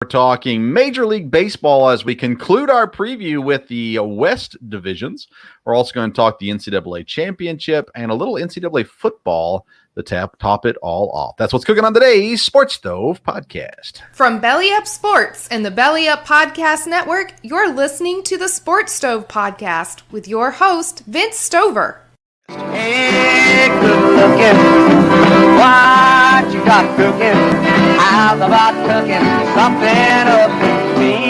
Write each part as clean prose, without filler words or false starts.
We're talking Major League Baseball as we conclude our preview with the West divisions. We're also going to talk the NCAA championship and a little NCAA football to top it all off. That's what's cooking on today's Sports Stove podcast. From Belly Up Sports and the Belly Up Podcast Network, you're listening to the Sports Stove podcast with your host, Vince Stover. Hey, good looking, what you got cooking? How's about cooking something up to me?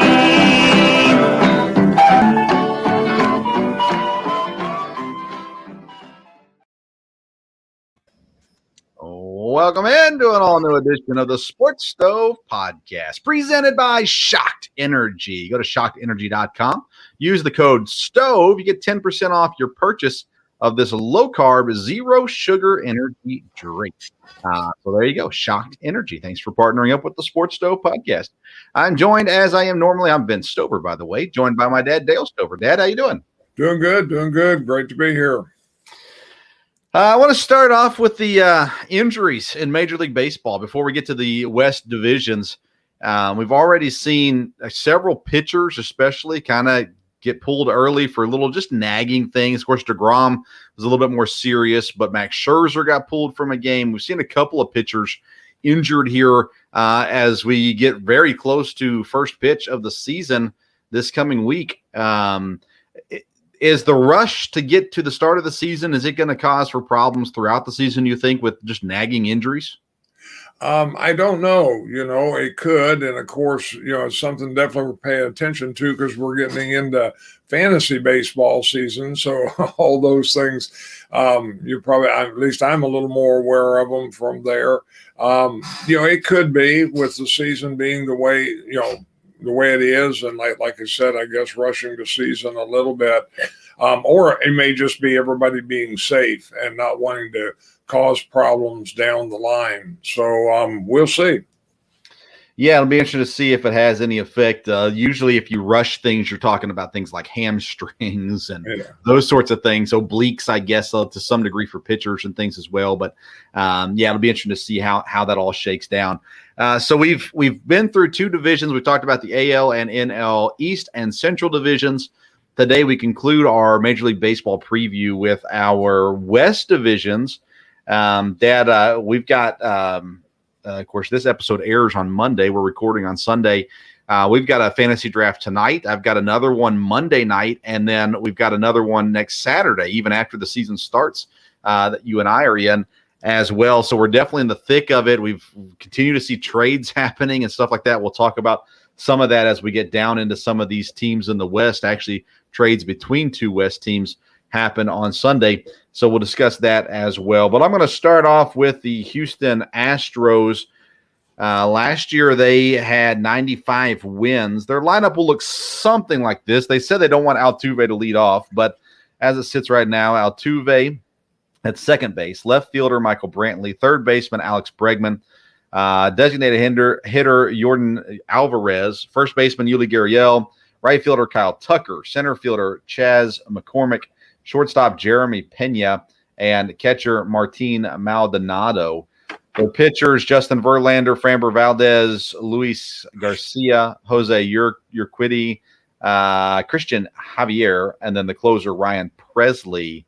Welcome into an all-new edition of the Sports Stove podcast, presented by Shocked Energy. Go to shockedenergy.com. Use the code STOVE. You get 10% off your purchase of this low-carb, zero-sugar energy drink. So there you go, Shocked Energy. Thanks for partnering up with the Sports Stove podcast. I'm joined, as I am normally, I'm Vince Stover, by the way, joined by my dad, Dale Stover. Dad, how you doing? Doing good. Great to be here. I want to start off with the injuries in Major League Baseball before we get to the West divisions. We've already seen several pitchers, especially, kind of get pulled early for little just nagging things. Of course, DeGrom was a little bit more serious, but Max Scherzer got pulled from a game. We've seen a couple of pitchers injured here as we get very close to first pitch of the season this coming week. Is the rush to get to the start of the season, is it going to cause for problems throughout the season, you think, with just nagging injuries? I don't know. It could. And, of course, it's something definitely we're paying attention to because we're getting into fantasy baseball season. So all those things, you probably, at least I'm a little more aware of them from there. It could be with the season being the way it is. And like I said, I guess rushing the season a little bit. Or it may just be everybody being safe and not wanting to cause problems down the line. So we'll see. Yeah, it'll be interesting to see if it has any effect. Usually if you rush things, you're talking about things like hamstrings and those sorts of things. Obliques, I guess, to some degree for pitchers and things as well. But it'll be interesting to see how that all shakes down. So we've been through two divisions. We've talked about the AL and NL East and Central divisions. Today we conclude our Major League Baseball preview with our West divisions. Dad, we've got, of course, this episode airs on Monday. We're recording on Sunday. We've got a fantasy draft tonight. I've got another one Monday night, and then we've got another one next Saturday, even after the season starts, that you and I are in as well. So we're definitely in the thick of it. We've continued to see trades happening and stuff like that. We'll talk about some of that as we get down into some of these teams in the West. Actually, trades between two West teams happen on Sunday. So we'll discuss that as well. But I'm going to start off with the Houston Astros. Last year, they had 95 wins. Their lineup will look something like this. They said they don't want Altuve to lead off, but as it sits right now, Altuve at second base, left fielder Michael Brantley, third baseman Alex Bregman, designated hitter Jordan Alvarez, first baseman Yuli Gurriel, right fielder Kyle Tucker, center fielder Chaz McCormick, shortstop Jeremy Pena, and catcher Martin Maldonado. For pitchers, Justin Verlander, Framber Valdez, Luis Garcia, Jose Urquidy, Christian Javier, and then the closer Ryan Presley.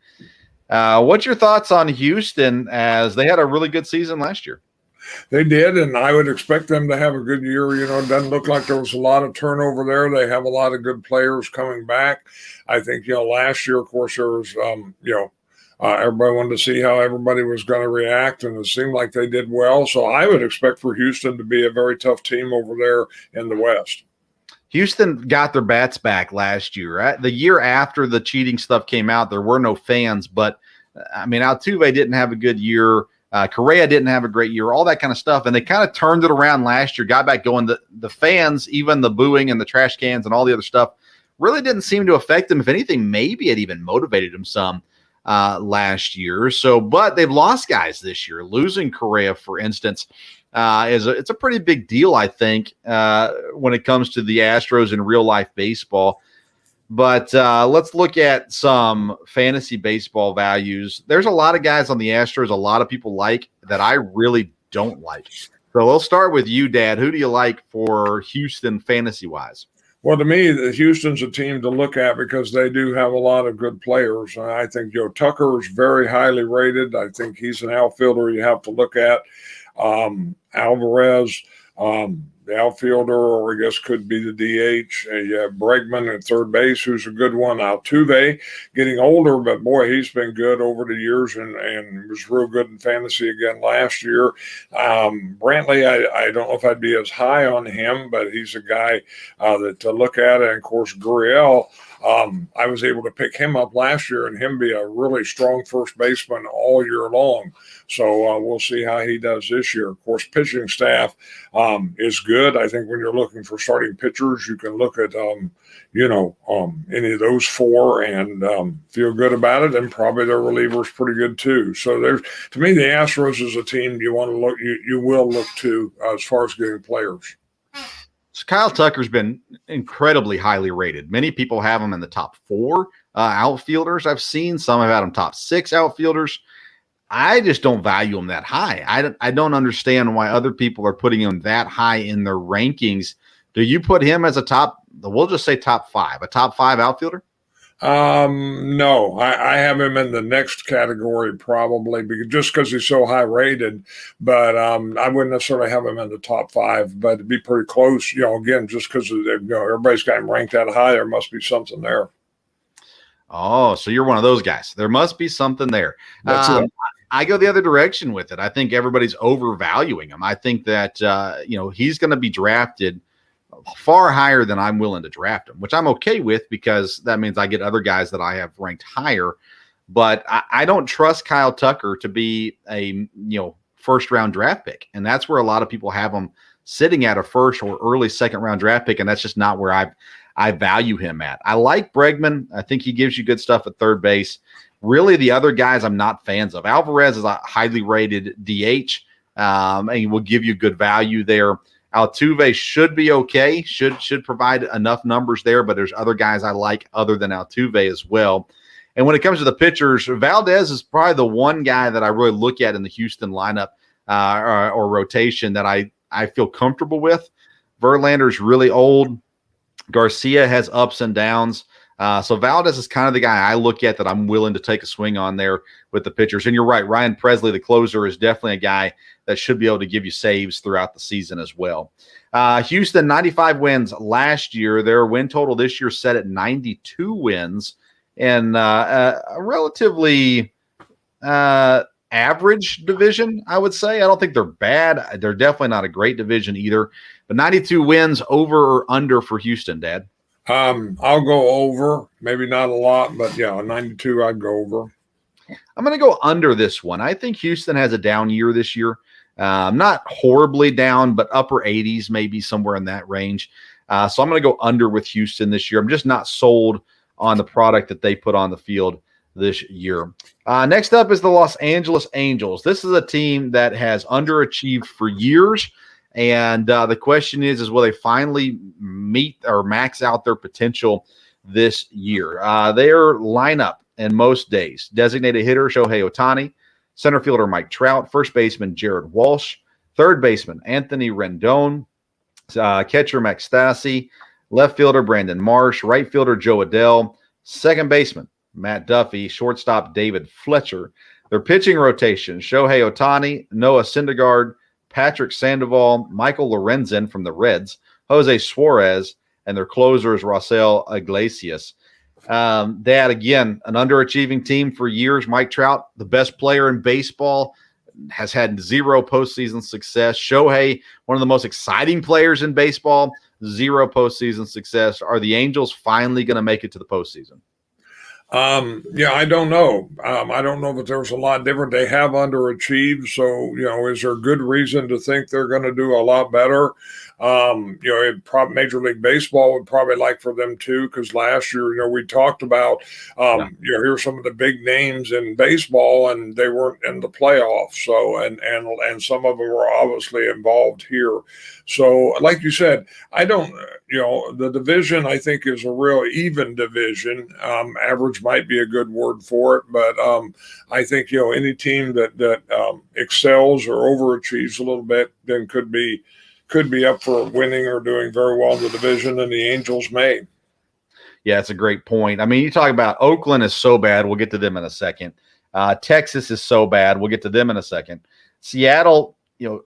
What's your thoughts on Houston, as they had a really good season last year? They did, and I would expect them to have a good year. It doesn't look like there was a lot of turnover there. They have a lot of good players coming back. I think, last year, of course, there was, everybody wanted to see how everybody was going to react, and it seemed like they did well. So I would expect for Houston to be a very tough team over there in the West. Houston got their bats back last year. Right? The year after the cheating stuff came out, there were no fans, but, Altuve didn't have a good year. Correa didn't have a great year, all that kind of stuff. And they kind of turned it around last year, got back going. The fans, even the booing and the trash cans and all the other stuff, really didn't seem to affect them. If anything, maybe it even motivated them some last year. But they've lost guys this year. Losing Correa, for instance, it's a pretty big deal, I think, when it comes to the Astros in real life baseball. But let's look at some fantasy baseball values. There's a lot of guys on the Astros, a lot of people like, that I really don't like. So we'll start with you, Dad. Who do you like for Houston fantasy-wise? Well, to me, Houston's a team to look at because they do have a lot of good players. I think Joe Tucker is very highly rated. I think he's an outfielder you have to look at. Alvarez, the outfielder, or I guess could be the DH. You have Bregman at third base, who's a good one. Altuve, getting older, but boy, he's been good over the years and was real good in fantasy again last year. Brantley, I don't know if I'd be as high on him, but he's a guy that to look at. And of course, Gurriel, I was able to pick him up last year and him be a really strong first baseman all year long. So we'll see how he does this year. Of course, pitching staff is good. I think when you're looking for starting pitchers, you can look at, any of those four and feel good about it. And probably their relievers pretty good too. So to me, the Astros is a team you want to look, you will look to as far as getting players. So Kyle Tucker's been incredibly highly rated. Many people have him in the top 4 outfielders I've seen. Some have had him top 6 outfielders. I just don't value him that high. I don't understand why other people are putting him that high in their rankings. Do you put him as we'll just say top 5, a top 5 outfielder? No, I have him in the next category probably just because he's so high rated, but I wouldn't necessarily have him in the top 5, but it'd be pretty close, again, just because everybody's got him ranked that high. There must be something there. Oh, so you're one of those guys. There must be something there. I go the other direction with it. I think everybody's overvaluing him. I think that, he's going to be drafted far higher than I'm willing to draft him, which I'm okay with because that means I get other guys that I have ranked higher. But I don't trust Kyle Tucker to be a, first round draft pick. And that's where a lot of people have him sitting at a first or early second round draft pick. And that's just not where I value him at. I like Bregman. I think he gives you good stuff at third base. Really, the other guys I'm not fans of. Alvarez is a highly rated DH, and he will give you good value there. Altuve should be okay, should provide enough numbers there, but there's other guys I like other than Altuve as well. And when it comes to the pitchers, Valdez is probably the one guy that I really look at in the Houston lineup or rotation that I feel comfortable with. Verlander's really old. Garcia has ups and downs. So Valdez is kind of the guy I look at that I'm willing to take a swing on there with the pitchers. And you're right, Ryan Presley, the closer, is definitely a guy that should be able to give you saves throughout the season as well. Houston, 95 wins last year. Their win total this year set at 92 wins in a relatively average division, I would say. I don't think they're bad. They're definitely not a great division either. But 92 wins, over or under for Houston, Dad? I'll go over, maybe not a lot, but 92, I'd go over. I'm going to go under this one. I think Houston has a down year this year. Not horribly down, but upper 80s, maybe somewhere in that range. So I'm going to go under with Houston this year. I'm just not sold on the product that they put on the field this year. Next up is the Los Angeles Angels. This is a team that has underachieved for years. And the question is will they finally meet or max out their potential this year? Their lineup in most days: designated hitter Shohei Ohtani, center fielder Mike Trout, first baseman Jared Walsh, third baseman Anthony Rendon, catcher Max Stassi, left fielder Brandon Marsh, right fielder Joe Adell, second baseman Matt Duffy, shortstop David Fletcher. Their pitching rotation: Shohei Ohtani, Noah Syndergaard, Patrick Sandoval, Michael Lorenzen from the Reds, Jose Suarez, and their closer is Raisel Iglesias. That, again, an underachieving team for years. Mike Trout, the best player in baseball, has had 0 postseason success. Shohei, one of the most exciting players in baseball, 0 postseason success. Are the Angels finally going to make it to the postseason? I don't know. I don't know that there's a lot different. They have underachieved. So, is there good reason to think they're going to do a lot better? Major League Baseball would probably like for them to, because last year, we talked about, here's some of the big names in baseball and they weren't in the playoffs. So, and some of them were obviously involved here. So like you said, I don't, the division, I think, is a real even division. Average might be a good word for it, but I think, any team that excels or overachieves a little bit then could be up for winning or doing very well in the division, and the Angels may. Yeah, it's a great point. I mean, you talk about Oakland is so bad. We'll get to them in a second. Texas is so bad. We'll get to them in a second. Seattle,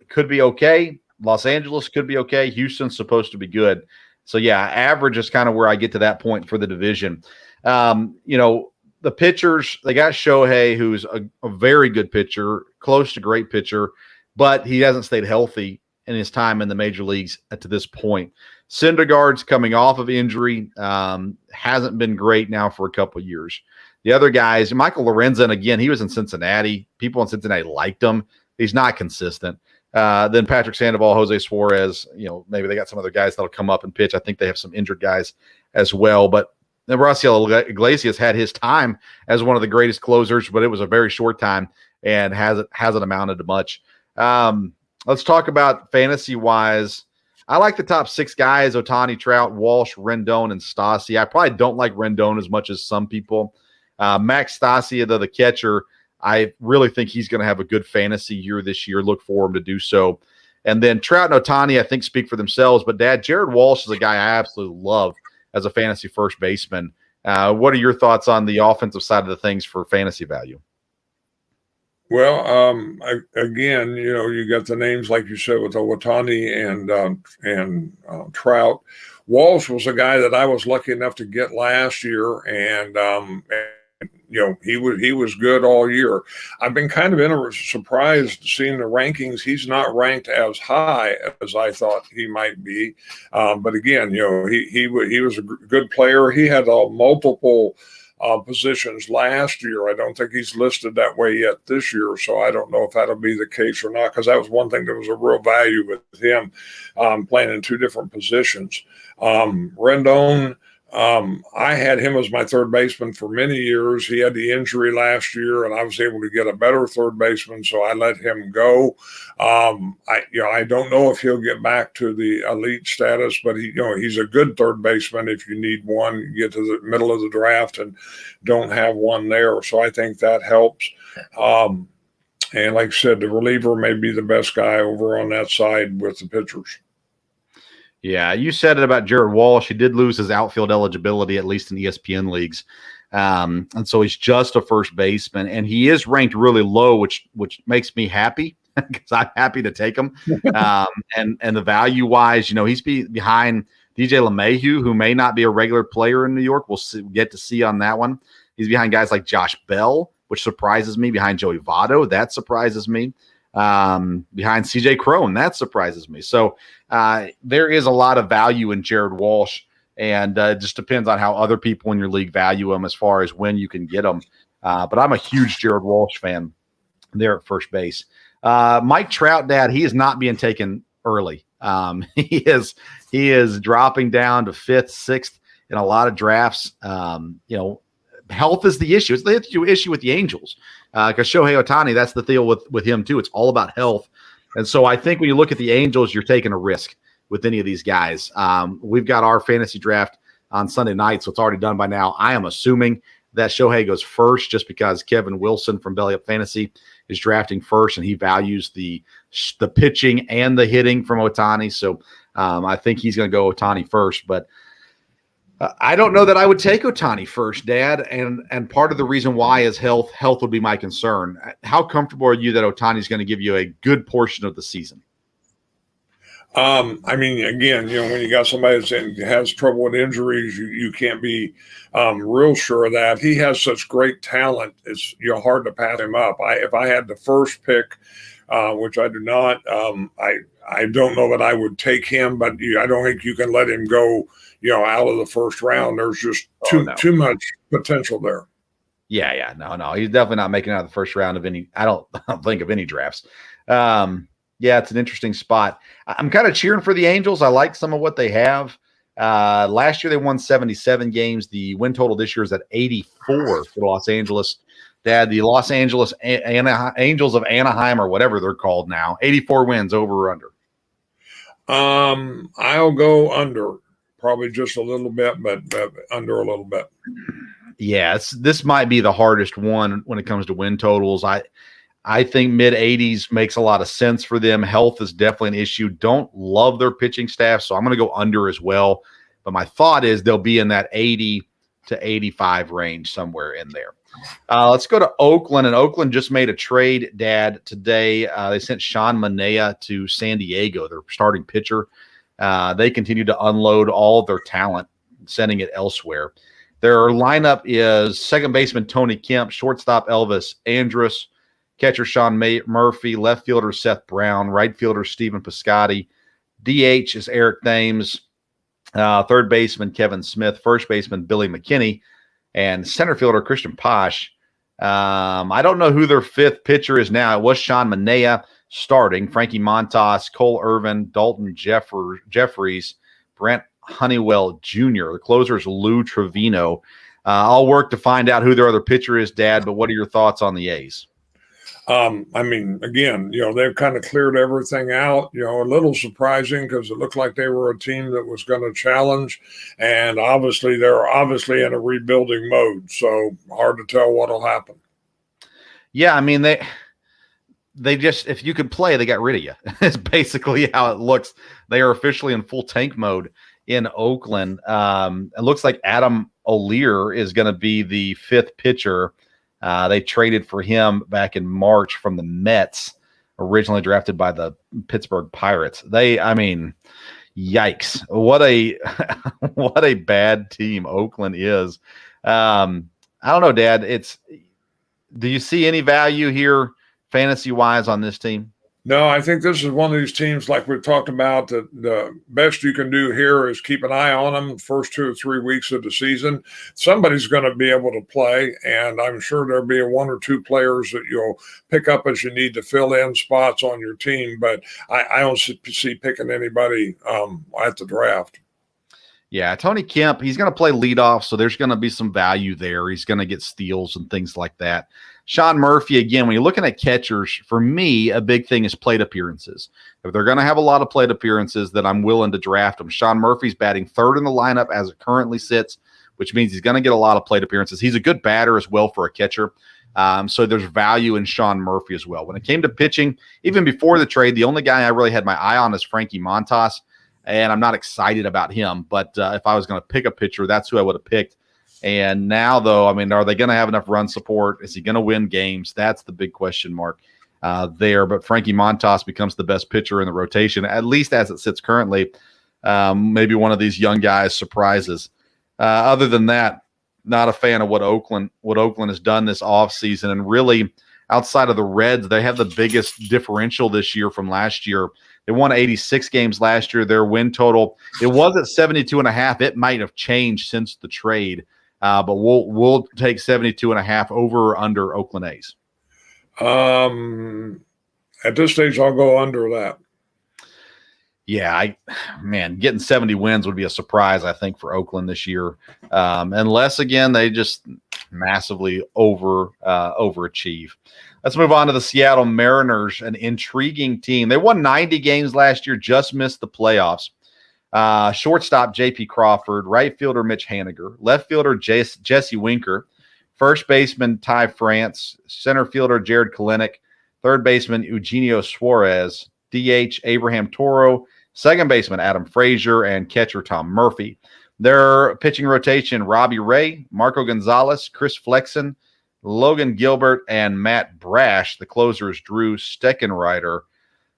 could be okay. Los Angeles could be okay. Houston's supposed to be good. So, yeah, average is kind of where I get to that point for the division. The pitchers, they got Shohei, who's a very good pitcher, close to great pitcher, but he hasn't stayed healthy in his time in the major leagues to this point. Syndergaard's coming off of injury, hasn't been great now for a couple of years. The other guys, Michael Lorenzen, again, he was in Cincinnati. People in Cincinnati liked him. He's not consistent. Then Patrick Sandoval, Jose Suarez, maybe they got some other guys that'll come up and pitch. I think they have some injured guys as well. But Rafael Iglesias had his time as one of the greatest closers, but it was a very short time and hasn't amounted to much. Let's talk about fantasy-wise. I like the top 6 guys: Ohtani, Trout, Walsh, Rendon, and Stassi. I probably don't like Rendon as much as some people. Max Stassi, the catcher, I really think he's going to have a good fantasy year this year. Look for him to do so. And then Trout and Ohtani, I think, speak for themselves. But, Dad, Jared Walsh is a guy I absolutely love as a fantasy first baseman. What are your thoughts on the offensive side of the things for fantasy value? Well, again, you got the names, like you said, with Ohtani and Trout. Walsh was a guy that I was lucky enough to get last year, and he was good all year. I've been kind of surprised seeing the rankings. He's not ranked as high as I thought he might be, but again, he was a good player. He had multiple positions last year. I don't think he's listed that way yet this year, so I don't know if that'll be the case or not, because that was one thing that was a real value with him, playing in 2 different positions. Rendon, I had him as my third baseman for many years. He had the injury last year, and I was able to get a better third baseman, so I let him go. I don't know if he'll get back to the elite status, but he's a good third baseman. If you need one, you get to the middle of the draft and don't have one there, so I think that helps. And like I said, the reliever may be the best guy over on that side with the pitchers. Yeah, you said it about Jared Walsh. He did lose his outfield eligibility, at least in ESPN leagues. And so he's just a first baseman. And he is ranked really low, which makes me happy because I'm happy to take him. And the value-wise, he's behind DJ LeMahieu, who may not be a regular player in New York. We'll get to see on that one. He's behind guys like Josh Bell, which surprises me, behind Joey Votto. That surprises me. Behind CJ Crone, that surprises me. So there is a lot of value in Jared Walsh, and it just depends on how other people in your league value him as far as when you can get him. But I'm a huge Jared Walsh fan there at first base. Mike Trout, Dad, he is not being taken early. He is dropping down to 5th, 6th in a lot of drafts. Health is the issue. It's the issue with the Angels because Shohei Ohtani, that's the deal with him too. It's all about health. And so I think when you look at the Angels, you're taking a risk with any of these guys. We've got our fantasy draft on Sunday night, so it's already done by now. I am assuming that Shohei goes first just because Kevin Wilson from Belly Up Fantasy is drafting first, and he values the pitching and the hitting from Ohtani. So I think he's going to go Ohtani first, but I don't know that I would take Ohtani first, Dad, and part of the reason why is health. Health would be my concern. How comfortable are you that Ohtani is going to give you a good portion of the season? I mean, again, when you got somebody that has trouble with injuries, you can't be real sure of that. He has such great talent; it's hard to pass him up. If I had the first pick, which I do not, I don't know that I would take him, but I don't think you can let him go. Out of the first round, there's just too much potential there. Yeah, no, he's definitely not making it out of the first round of any. I don't think of any drafts. Yeah, it's an interesting spot. I'm kind of cheering for the Angels. I like some of what they have. Last year they won 77 games. The win total this year is at 84 for Los Angeles. Dad, the Los Angeles Angels of Anaheim, or whatever they're called now, 84 wins, over or under? I'll go under. probably just a little bit, but under a little bit. Yeah, this might be the hardest one when it comes to win totals. I think mid-80s makes a lot of sense for them. Health is definitely an issue. Don't love their pitching staff, so I'm going to go under as well. But my thought is they'll be in that 80 to 85 range, somewhere in there. Let's go to Oakland, and Oakland just made a trade, Dad, today. They sent Sean Manaea to San Diego, their starting pitcher. They continue to unload all of their talent, sending it elsewhere. Their lineup is second baseman Tony Kemp, shortstop Elvis Andrus, catcher Sean Murphy, left fielder Seth Brown, right fielder Stephen Piscotty, DH is Eric Thames, third baseman Kevin Smith, first baseman Billy McKinney, and center fielder Christian Posh. I don't know who their fifth pitcher is now. It was Sean Manaea starting, Frankie Montas, Cole Irvin, Dalton Jeffries, Brent Honeywell Jr. The closer is Lou Trevino. I'll work to find out who their other pitcher is, Dad, but what are your thoughts on the A's? I mean, again, they've kind of cleared everything out, a little surprising because it looked like they were a team that was going to challenge. And obviously, they're in a rebuilding mode. So hard to tell what'll happen. Yeah, I mean, they just, if you could play, they got rid of you. It's basically how it looks. They are officially in full tank mode in Oakland. It looks like Adam O'Leary is going to be the fifth pitcher. They traded for him back in March from the Mets, originally drafted by the Pittsburgh Pirates. Yikes. What a bad team Oakland is. I don't know, Dad. Do you see any value here fantasy-wise on this team? No, I think this is one of these teams like we've talked about that the best you can do here is keep an eye on them the first 2 or 3 weeks of the season. Somebody's going to be able to play, and I'm sure there'll be one or two players that you'll pick up as you need to fill in spots on your team, but I don't see picking anybody at the draft. Yeah, Tony Kemp, he's going to play leadoff, so there's going to be some value there. He's going to get steals and things like that. Sean Murphy, again, when you're looking at catchers, for me, a big thing is plate appearances. If they're going to have a lot of plate appearances, then I'm willing to draft them. Sean Murphy's batting third in the lineup as it currently sits, which means he's going to get a lot of plate appearances. He's a good batter as well for a catcher. So there's value in Sean Murphy as well. When it came to pitching, even before the trade, the only guy I really had my eye on is Frankie Montas, and I'm not excited about him. But if I was going to pick a pitcher, that's who I would have picked. And now, though, are they going to have enough run support? Is he going to win games? That's the big question mark there. But Frankie Montas becomes the best pitcher in the rotation, at least as it sits currently. Maybe one of these young guys surprises. Other than that, not a fan of what Oakland has done this offseason. And really, outside of the Reds, they have the biggest differential this year from last year. They won 86 games last year. Their win total, it was at 72.5. It might have changed since the trade. But we'll take 72.5 over or under Oakland A's. At this stage, I'll go under that. Yeah, getting 70 wins would be a surprise, I think, for Oakland this year. Unless, again, they just massively overachieve. Let's move on to the Seattle Mariners, an intriguing team. They won 90 games last year, just missed the playoffs. Shortstop J.P. Crawford, right fielder Mitch Haniger, left fielder Jesse Winker, first baseman Ty France, center fielder Jared Kalenic, third baseman Eugenio Suarez, DH Abraham Toro, second baseman Adam Frazier, and catcher Tom Murphy. Their pitching rotation: Robbie Ray, Marco Gonzalez, Chris Flexen, Logan Gilbert, and Matt Brash. The closer is Drew Steckenrider.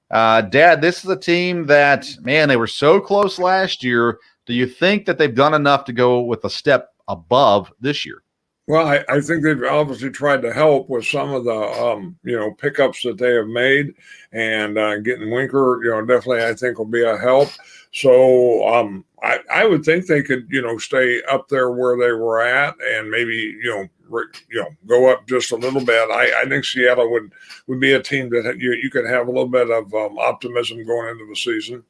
Dad, this is a team that, they were so close last year. Do you think that they've done enough to go with a step above this year? Well, I think they've obviously tried to help with some of the, pickups that they have made, and getting Winker, definitely I think will be a help. So I would think they could, stay up there where they were at, and maybe, go up just a little bit. I think Seattle would be a team that you could have a little bit of optimism going into the season.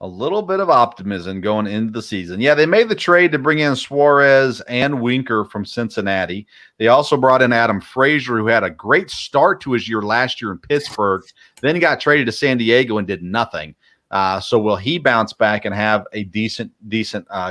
A little bit of optimism going into the season. Yeah, they made the trade to bring in Suarez and Winker from Cincinnati. They also brought in Adam Frazier, who had a great start to his year last year in Pittsburgh. Then he got traded to San Diego and did nothing. So will he bounce back and have a decent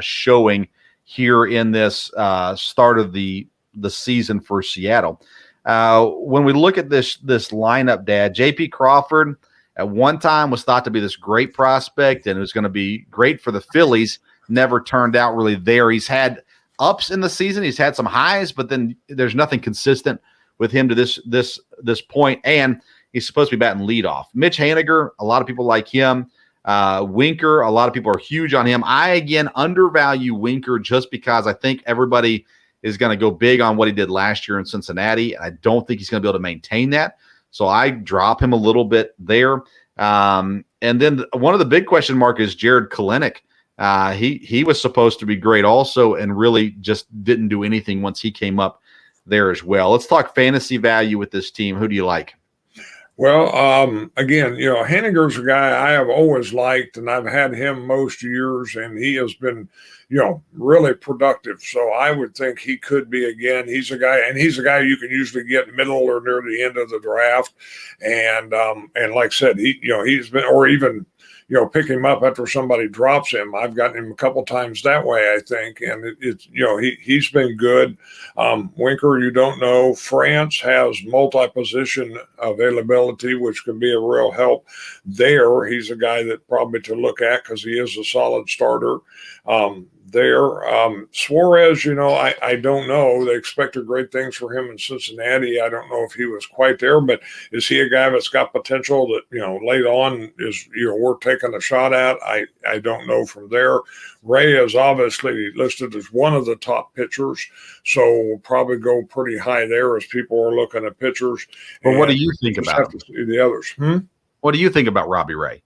showing here in this start of the season for Seattle? When we look at this lineup, Dad, J.P. Crawford at one time was thought to be this great prospect and it was going to be great for the Phillies. Never turned out really there. He's had ups in the season. He's had some highs, but then there's nothing consistent with him to this point. And he's supposed to be batting leadoff. Mitch Haniger, a lot of people like him. Winker, a lot of people are huge on him. I, again, undervalue Winker just because I think everybody is going to go big on what he did last year in Cincinnati. And I don't think he's going to be able to maintain that. So I drop him a little bit there. And then one of the big question mark is Jared Kelenic. He was supposed to be great also and really just didn't do anything once he came up there as well. Let's talk fantasy value with this team. Who do you like? Well, again, Haniger's a guy I have always liked, and I've had him most years, and he has been, really productive. So I would think he could be again. He's a guy you can usually get middle or near the end of the draft, and like I said, he's been, or even pick him up after somebody drops him. I've gotten him a couple times that way, I think, and he's been good. Winker, you don't know. France has multi-position availability, which can be a real help there. He's a guy that probably to look at because he is a solid starter. Suarez, I don't know. They expected great things for him in Cincinnati. I don't know if he was quite there, but is he a guy that's got potential that, late on is, worth taking a shot at? I don't know from there. Ray is obviously listed as one of the top pitchers, so we'll probably go pretty high there as people are looking at pitchers. Well, what do you think about the others? What do you think about Robbie Ray?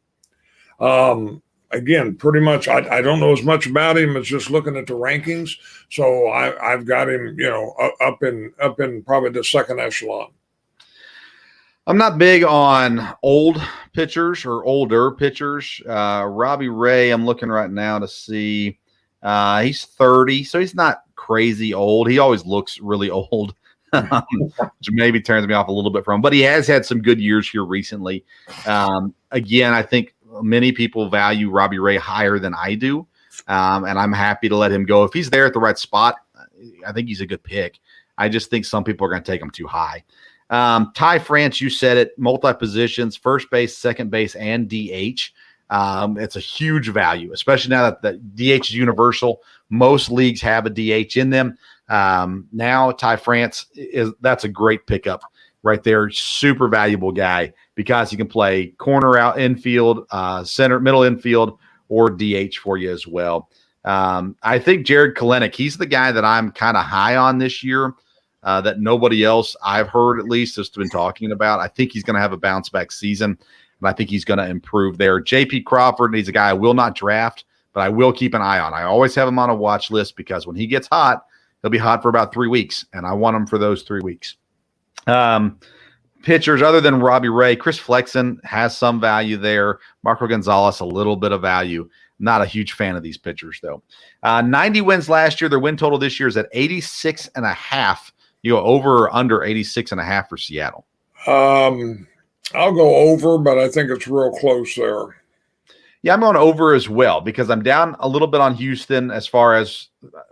Again, pretty much, I don't know as much about him as just looking at the rankings. So I've got him, up in probably the second echelon. I'm not big on old pitchers or older pitchers. Robbie Ray, I'm looking right now to see. He's 30, so he's not crazy old. He always looks really old, which maybe turns me off a little bit from him. But he has had some good years here recently. Again, I think many people value Robbie Ray higher than I do, and I'm happy to let him go. If he's there at the right spot, I think he's a good pick. I just think some people are going to take him too high. Ty France, you said it, multi-positions, first base, second base, and DH. It's a huge value, especially now that the DH is universal. Most leagues have a DH in them. Now Ty France, that's a great pickup right there. Super valuable guy because he can play corner, out infield, center, middle infield, or DH for you as well. I think Jared Kelenic, he's the guy that I'm kind of high on this year, that nobody else I've heard at least has been talking about. I think he's going to have a bounce back season, and I think he's going to improve there. J.P. Crawford, he's a guy I will not draft, but I will keep an eye on. I always have him on a watch list because when he gets hot, he'll be hot for about 3 weeks, and I want him for those 3 weeks. Pitchers other than Robbie Ray, Chris Flexen has some value there. Marco Gonzalez, a little bit of value. Not a huge fan of these pitchers, though. 90 wins last year. Their win total this year is at 86.5. You go over or under 86.5 for Seattle? I'll go over, but I think it's real close there. Yeah, I'm going over as well because I'm down a little bit on Houston as far as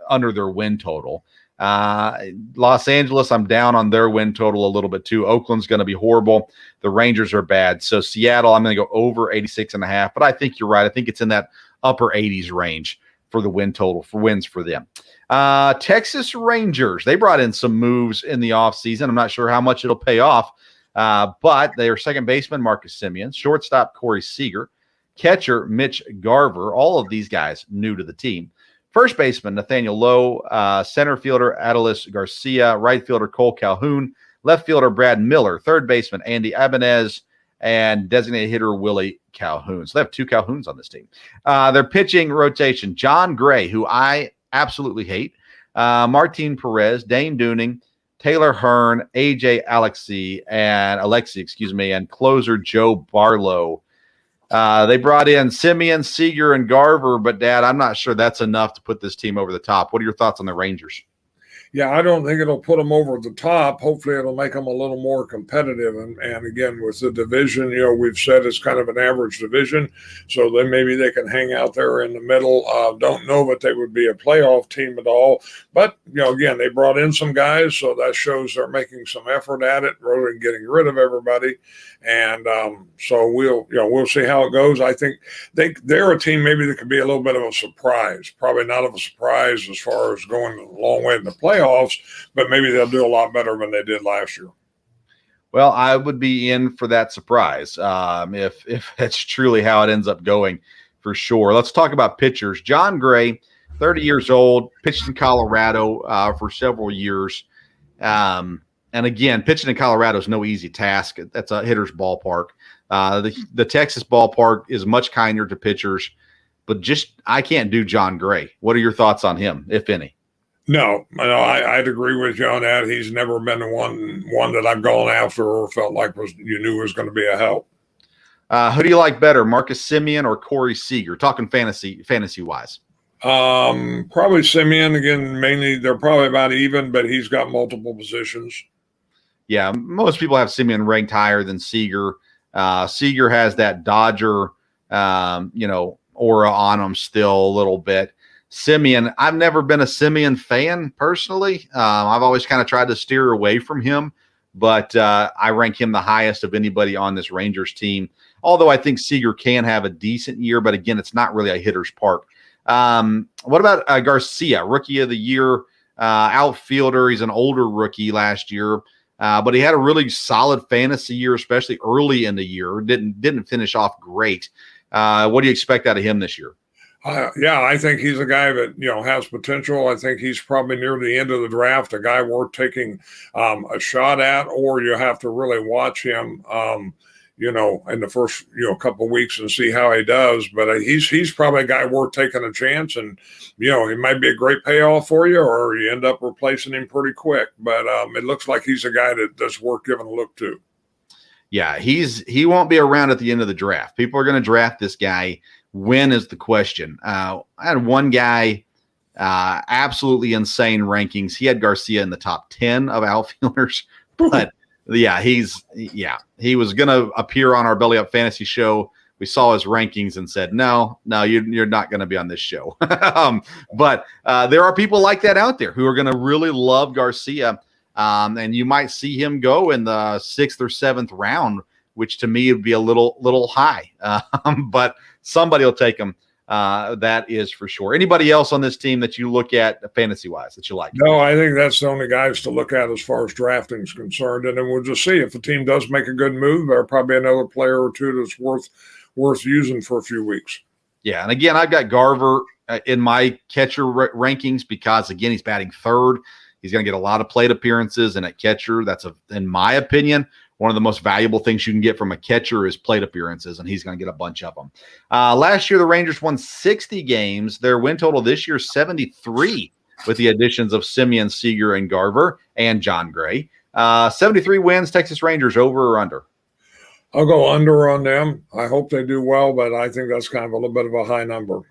under their win total. Los Angeles, I'm down on their win total a little bit too. Oakland's going to be horrible. The Rangers are bad. So Seattle, I'm going to go over 86.5. But I think you're right. I think it's in that upper 80s range for the win total for wins for them. Texas Rangers, they brought in some moves in the offseason. I'm not sure how much it'll pay off, but their second baseman, Marcus Semien, shortstop, Corey Seager, catcher, Mitch Garver, all of these guys new to the team. First baseman, Nathaniel Lowe, center fielder, Adolis Garcia, right fielder, Cole Calhoun, left fielder, Brad Miller, third baseman, Andy Ibanez, and designated hitter, Willie Calhoun. So they have two Calhouns on this team. Their pitching rotation, John Gray, who I absolutely hate, Martin Perez, Dane Dooning, Taylor Hearn, AJ Alexy, and closer Joe Barlow. They brought in Semien, Seager, and Garver, but Dad, I'm not sure that's enough to put this team over the top. What are your thoughts on the Rangers? Yeah, I don't think it'll put them over the top. Hopefully, it'll make them a little more competitive. And again, with the division, we've said it's kind of an average division, so then maybe they can hang out there in the middle. Don't know that they would be a playoff team at all, but again, they brought in some guys, so that shows they're making some effort at it rather than getting rid of everybody. And so we'll see how it goes. I think they're a team maybe that could be a little bit of a surprise. Probably not of a surprise as far as going a long way in the playoffs, but maybe they'll do a lot better than they did last year. Well, I would be in for that surprise if that's truly how it ends up going, for sure. Let's talk about pitchers. John Gray, 30 years old, pitched in Colorado for several years. And again, pitching in Colorado is no easy task. That's a hitter's ballpark. The Texas ballpark is much kinder to pitchers, but I can't do John Gray. What are your thoughts on him, if any? No, I'd agree with you on that. He's never been the one that I've gone after or felt like you knew was going to be a help. Who do you like better, Marcus Semien or Corey Seager? Talking fantasy wise. Probably Semien. Again, mainly they're probably about even, but he's got multiple positions. Yeah, most people have Semien ranked higher than Seager. Seager has that Dodger, aura on him still a little bit. Semien, I've never been a Semien fan personally. I've always kind of tried to steer away from him, but I rank him the highest of anybody on this Rangers team. Although I think Seager can have a decent year, but again, it's not really a hitter's park. What about Garcia, rookie of the year, outfielder? He's an older rookie last year. But he had a really solid fantasy year, especially early in the year. Didn't finish off great. What do you expect out of him this year? I think he's a guy that has potential. I think he's probably near the end of the draft, a guy worth taking a shot at, or you have to really watch him. In the first couple of weeks and see how he does. But he's probably a guy worth taking a chance, and he might be a great payoff for you, or you end up replacing him pretty quick. But it looks like he's a guy that's worth giving a look to. Yeah, he won't be around at the end of the draft. People are going to draft this guy. When is the question? I had one guy, absolutely insane rankings. He had Garcia in the top 10 of outfielders, but. Yeah, he was going to appear on our Belly Up Fantasy show. We saw his rankings and said, no, you're not going to be on this show. But there are people like that out there who are going to really love Garcia. And you might see him go in the 6th or 7th round, which to me would be a little high. But somebody will take him. That is for sure. Anybody else on this team that you look at fantasy-wise that you like? No, I think that's the only guys to look at as far as drafting is concerned. And then we'll just see if the team does make a good move. There'll probably another player or two that's worth using for a few weeks. Yeah, and again, I've got Garver in my catcher rankings because, again, he's batting third. He's going to get a lot of plate appearances, and at catcher, that's, in my opinion, one of the most valuable things you can get from a catcher is plate appearances, and he's going to get a bunch of them. Last year, the Rangers won 60 games. Their win total this year, 73, with the additions of Semien, Seager, and Garver, and John Gray. 73 wins, Texas Rangers, over or under? I'll go under on them. I hope they do well, but I think that's kind of a little bit of a high number.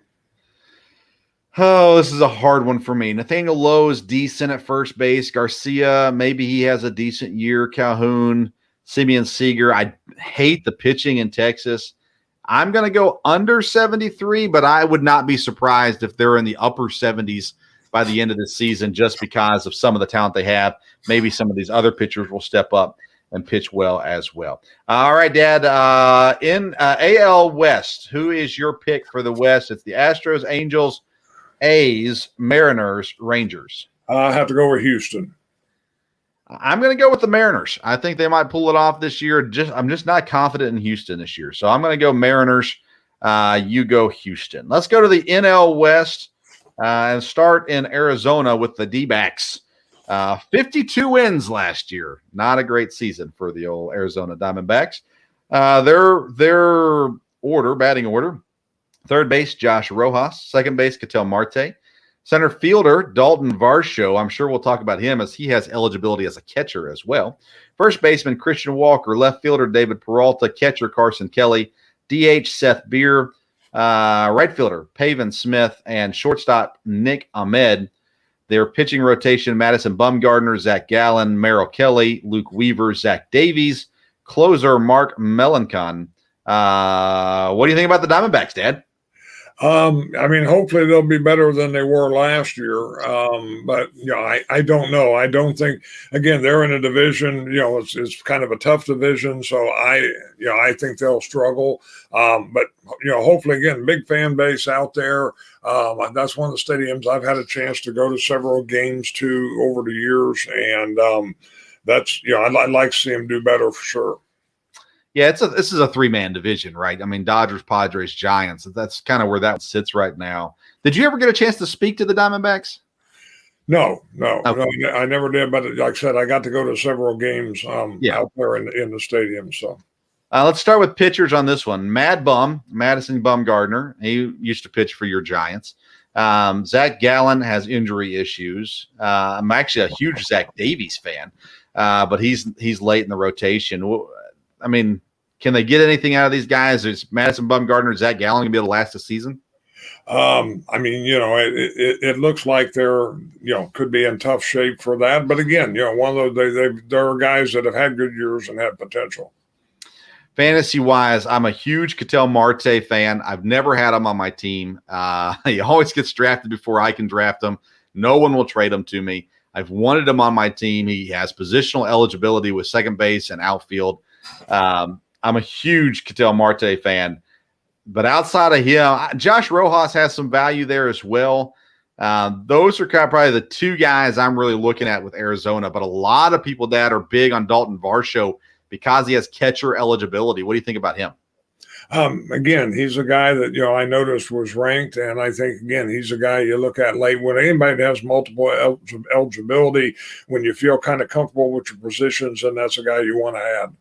Oh, this is a hard one for me. Nathaniel Lowe is decent at first base. Garcia, maybe he has a decent year. Calhoun, Semien, Seager. I hate the pitching in Texas. I'm going to go under 73, but I would not be surprised if they're in the upper 70s by the end of the season just because of some of the talent they have. Maybe some of these other pitchers will step up and pitch well as well. All right, Dad. In AL West, who is your pick for the West? It's the Astros, Angels, A's, Mariners, Rangers. I have to go with Houston. I'm going to go with the Mariners. I think they might pull it off this year. I'm just not confident in Houston this year. So I'm going to go Mariners. You go Houston. Let's go to the NL West and start in Arizona with the D-backs. 52 wins last year. Not a great season for the old Arizona Diamondbacks. Their batting order, third base, Josh Rojas. Second base, Ketel Marte. Center fielder, Dalton Varsho. I'm sure we'll talk about him as he has eligibility as a catcher as well. First baseman, Christian Walker. Left fielder, David Peralta. Catcher, Carson Kelly. DH, Seth Beer. Right fielder, Pavin Smith. And shortstop, Nick Ahmed. Their pitching rotation: Madison Bumgarner, Zach Gallen, Merrill Kelly, Luke Weaver, Zach Davies. Closer: Mark Melancon. What do you think about the Diamondbacks, Dad? I mean, hopefully they'll be better than they were last year. But I don't know. I don't think, again, they're in a division, it's kind of a tough division. So I think they'll struggle. But hopefully, again, big fan base out there. That's one of the stadiums I've had a chance to go to several games to over the years. And that's, I'd like to see them do better for sure. Yeah, this is a three-man division, right? I mean, Dodgers, Padres, Giants. That's kind of where that sits right now. Did you ever get a chance to speak to the Diamondbacks? No, Okay. I never did. But like I said, I got to go to several games out there in the stadium. So let's start with pitchers on this one. Madison Bumgarner. He used to pitch for your Giants. Zach Gallen has injury issues. I'm actually a huge Zach Davies fan, but he's late in the rotation. I mean, can they get anything out of these guys? Is Madison Bumgarner, Zach Gallen going to be able to last the season? I mean, it looks like they're, could be in tough shape for that. But again, one of those, there are guys that have had good years and have potential. Fantasy-wise, I'm a huge Ketel Marte fan. I've never had him on my team. He always gets drafted before I can draft him. No one will trade him to me. I've wanted him on my team. He has positional eligibility with second base and outfield. I'm a huge Ketel Marte fan, but outside of him, Josh Rojas has some value there as well. Those are kind of probably the two guys I'm really looking at with Arizona, but a lot of people that are big on Dalton Varsho because he has catcher eligibility. What do you think about him? Again, he's a guy that, I noticed was ranked. And I think, again, he's a guy you look at late when anybody that has multiple eligibility, when you feel kind of comfortable with your positions, and that's a guy you want to add.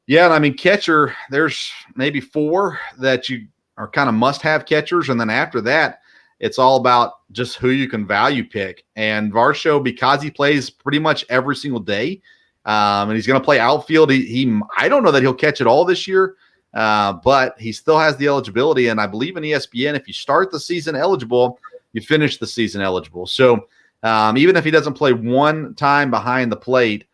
Yeah, and I mean, catcher, there's maybe four that you are kind of must-have catchers, and then after that, it's all about just who you can value pick. And Varsho, because he plays pretty much every single day, and he's going to play outfield, I don't know that he'll catch it all this year, but he still has the eligibility. And I believe in ESPN, if you start the season eligible, you finish the season eligible. So even if he doesn't play one time behind the plate,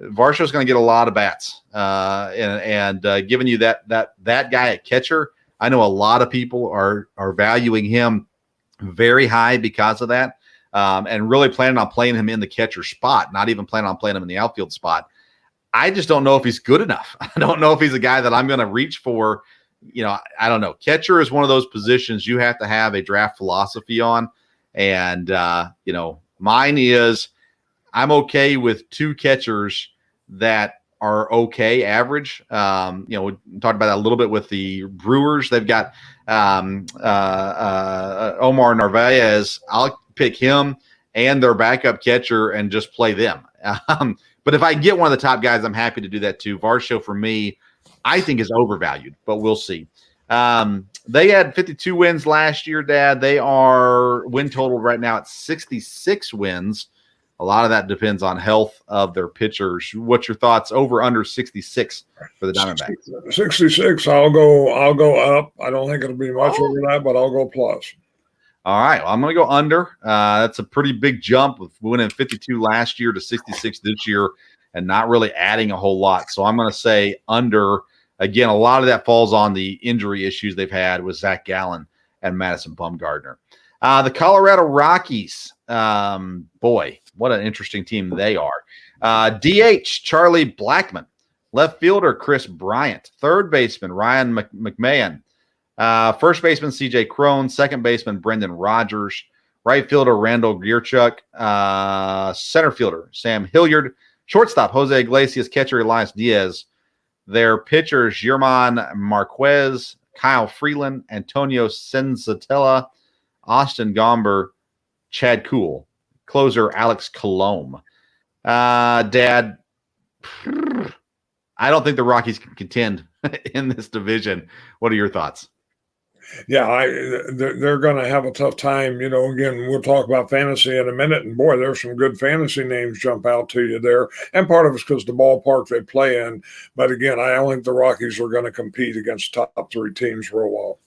Varsho's going to get a lot of bats, and giving you that guy at catcher. I know a lot of people are valuing him very high because of that, and really planning on playing him in the catcher spot, not even planning on playing him in the outfield spot. I just don't know if he's good enough. I don't know if he's a guy that I'm going to reach for. I don't know. Catcher is one of those positions you have to have a draft philosophy on, and mine is, I'm okay with two catchers that are okay, average. We talked about that a little bit with the Brewers. They've got Omar Narvaez. I'll pick him and their backup catcher and just play them. But if I get one of the top guys, I'm happy to do that too. Varsho, for me, I think is overvalued, but we'll see. They had 52 wins last year, Dad. They are win total right now at 66 wins. A lot of that depends on health of their pitchers. What's your thoughts over under 66 for the Diamondbacks? 66. I'll go up. I don't think it'll be much over that, but I'll go plus. All right. Well, I'm going to go under. That's a pretty big jump with winning 52 last year to 66 this year and not really adding a whole lot. So I'm going to say under. Again, a lot of that falls on the injury issues they've had with Zach Gallen and Madison Bumgarner. The Colorado Rockies, boy, what an interesting team they are. DH, Charlie Blackmon. Left fielder, Chris Bryant. Third baseman, Ryan McMahon. First baseman, C.J. Cron. Second baseman, Brendan Rodgers. Right fielder, Randall Gierchuk. Center fielder, Sam Hilliard. Shortstop, Jose Iglesias. Catcher, Elias Diaz. Their pitchers, German Marquez, Kyle Freeland, Antonio Senzatella, Austin Gomber, Chad Kuhl. Closer, Alex Colomb. Dad, I don't think the Rockies can contend in this division. What are your thoughts? Yeah, they're going to have a tough time. Again, we'll talk about fantasy in a minute. And, boy, there's some good fantasy names jump out to you there. And part of it's because the ballpark they play in. But, again, I don't think the Rockies are going to compete against top three teams real well.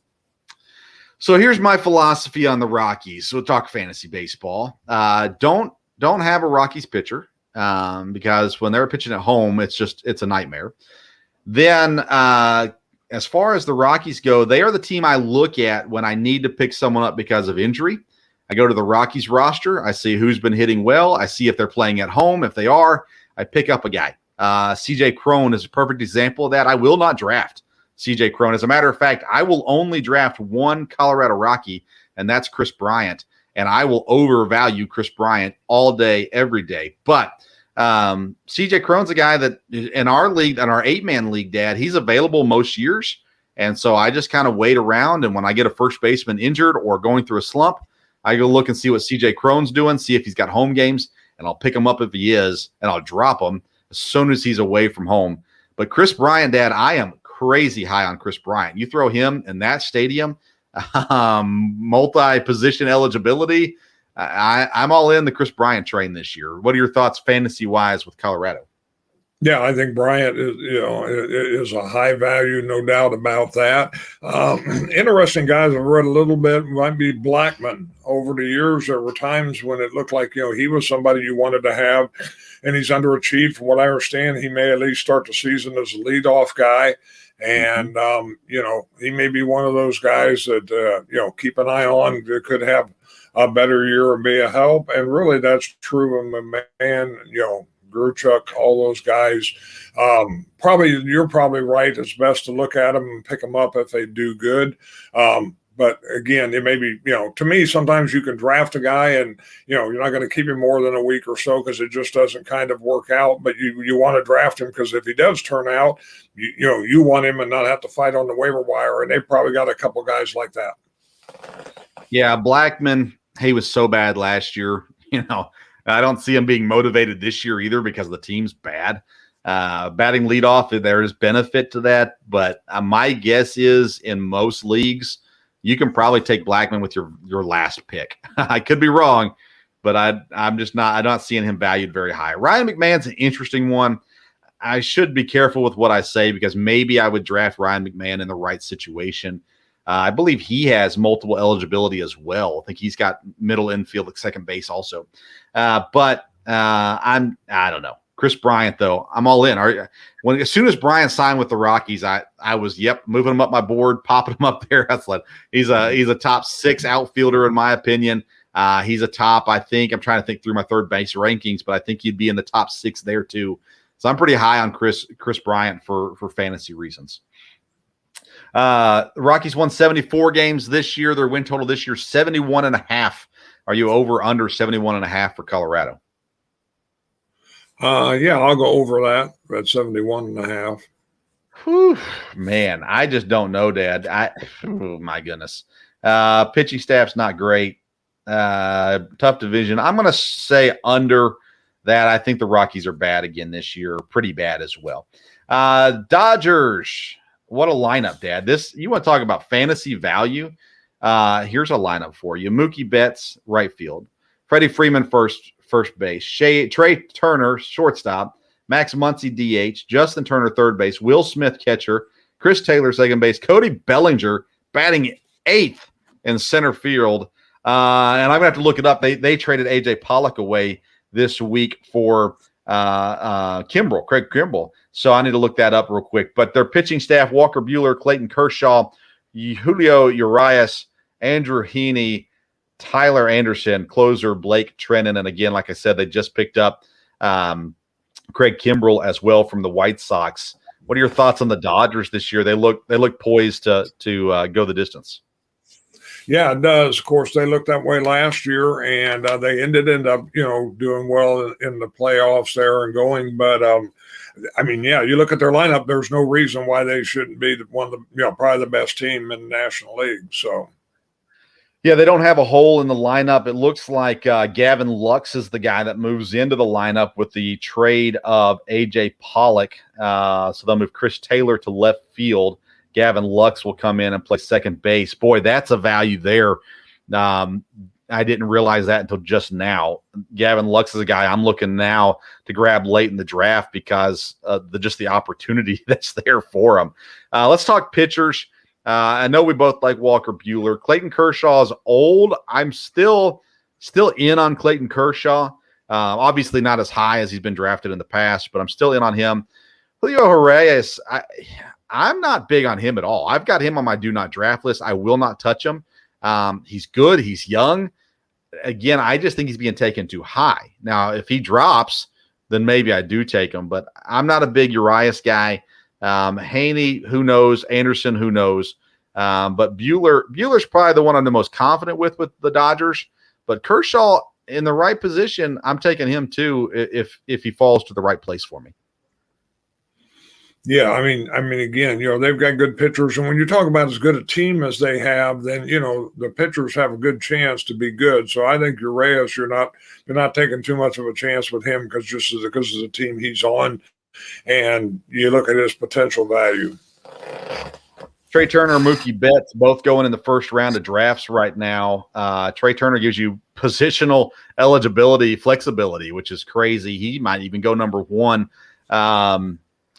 So here's my philosophy on the Rockies. We'll talk fantasy baseball. Don't have a Rockies pitcher because when they're pitching at home, it's a nightmare. Then as far as the Rockies go, they are the team I look at when I need to pick someone up because of injury. I go to the Rockies roster. I see who's been hitting well. I see if they're playing at home. If they are, I pick up a guy. CJ Cron is a perfect example of that. I will not draft CJ Cron. As a matter of fact, I will only draft one Colorado Rocky, and that's Chris Bryant. And I will overvalue Chris Bryant all day, every day. But CJ Cron's a guy that in our league, in our 8-man league, Dad, he's available most years. And so I just kind of wait around. And when I get a first baseman injured or going through a slump, I go look and see what CJ Cron's doing, see if he's got home games, and I'll pick him up if he is, and I'll drop him as soon as he's away from home. But Chris Bryant, Dad, I am crazy high on Chris Bryant. You throw him in that stadium, multi-position eligibility, I'm all in the Chris Bryant train this year. What are your thoughts fantasy-wise with Colorado? Yeah, I think Bryant is a high value, no doubt about that. Interesting guys I've read a little bit might be Blackman. Over the years, there were times when it looked like he was somebody you wanted to have, and he's underachieved. From what I understand, he may at least start the season as a leadoff guy, and he may be one of those guys that keep an eye on. That could have a better year and be a help, and really that's true of my man. Gruchuk, all those guys. You're probably right. It's best to look at them and pick them up if they do good. But again, it may be, to me, sometimes you can draft a guy and, you're not going to keep him more than a week or so because it just doesn't kind of work out. But you want to draft him because if he does turn out, you want him and not have to fight on the waiver wire. And they've probably got a couple guys like that. Yeah, Blackman, he was so bad last year, I don't see him being motivated this year either because the team's bad. Batting leadoff, there is benefit to that, but my guess is in most leagues, you can probably take Blackman with your last pick. I could be wrong, but I'm not seeing him valued very high. Ryan McMahon's an interesting one. I should be careful with what I say because maybe I would draft Ryan McMahon in the right situation. I believe he has multiple eligibility as well. I think he's got middle infield at second base also. But I don't know. Chris Bryant, though, I'm all in. As soon as Bryant signed with the Rockies, I was moving him up my board, popping him up there. That's like he's a top 6 outfielder in my opinion. He's a top. I think I'm trying to think through my third base rankings, but I think he'd be in the top 6 there too. So I'm pretty high on Chris Bryant for fantasy reasons. The Rockies won 74 games this year. Their win total this year 71.5. Are you over under 71.5 for Colorado? Yeah, I'll go over that at 71.5. Whew, man, I just don't know, Dad. Oh my goodness. Pitching staff's not great. Tough division. I'm going to say under that. I think the Rockies are bad again this year. Pretty bad as well. Dodgers. What a lineup, Dad. You want to talk about fantasy value? Here's a lineup for you. Mookie Betts, right field. Freddie Freeman, first base. Trey Turner, shortstop. Max Muncy, DH. Justin Turner, third base. Will Smith, catcher. Chris Taylor, second base. Cody Bellinger, batting 8th in center field. And I'm going to have to look it up. They traded A.J. Pollock away this week for Craig Kimbrell. So I need to look that up real quick. But their pitching staff, Walker Buehler, Clayton Kershaw, Julio Urias, Andrew Heaney, Tyler Anderson, closer Blake Treinen. And again, like I said, they just picked up Craig Kimbrell as well from the White Sox. What are your thoughts on the Dodgers this year? They look poised to go the distance. Yeah, it does. Of course, they looked that way last year, and they ended up, doing well in the playoffs there and going. But you look at their lineup. There's no reason why they shouldn't be one of the, probably the best team in the National League. So, yeah, they don't have a hole in the lineup. It looks like Gavin Lux is the guy that moves into the lineup with the trade of A.J. Pollock. So they'll move Chris Taylor to left field. Gavin Lux will come in and play second base. Boy, that's a value there. I didn't realize that until just now. Gavin Lux is a guy I'm looking now to grab late in the draft because just the opportunity that's there for him. Let's talk pitchers. I know we both like Walker Buehler. Clayton Kershaw is old. I'm still in on Clayton Kershaw. Obviously not as high as he's been drafted in the past, but I'm still in on him. Julio Urias, I'm not big on him at all. I've got him on my do not draft list. I will not touch him. He's good. He's young. Again, I just think he's being taken too high. Now, if he drops, then maybe I do take him, but I'm not a big Urias guy. Haney, who knows? Anderson, who knows? But Buehler's probably the one I'm the most confident with the Dodgers. But Kershaw in the right position, I'm taking him too if he falls to the right place for me. Yeah, I mean, again, they've got good pitchers, and when you talk about as good a team as they have, then the pitchers have a good chance to be good. So I think Urias, you're not taking too much of a chance with him because of the team he's on, and you look at his potential value. Trey Turner, Mookie Betts, both going in the first round of drafts right now. Trey Turner gives you positional eligibility, flexibility, which is crazy. He might even go number one.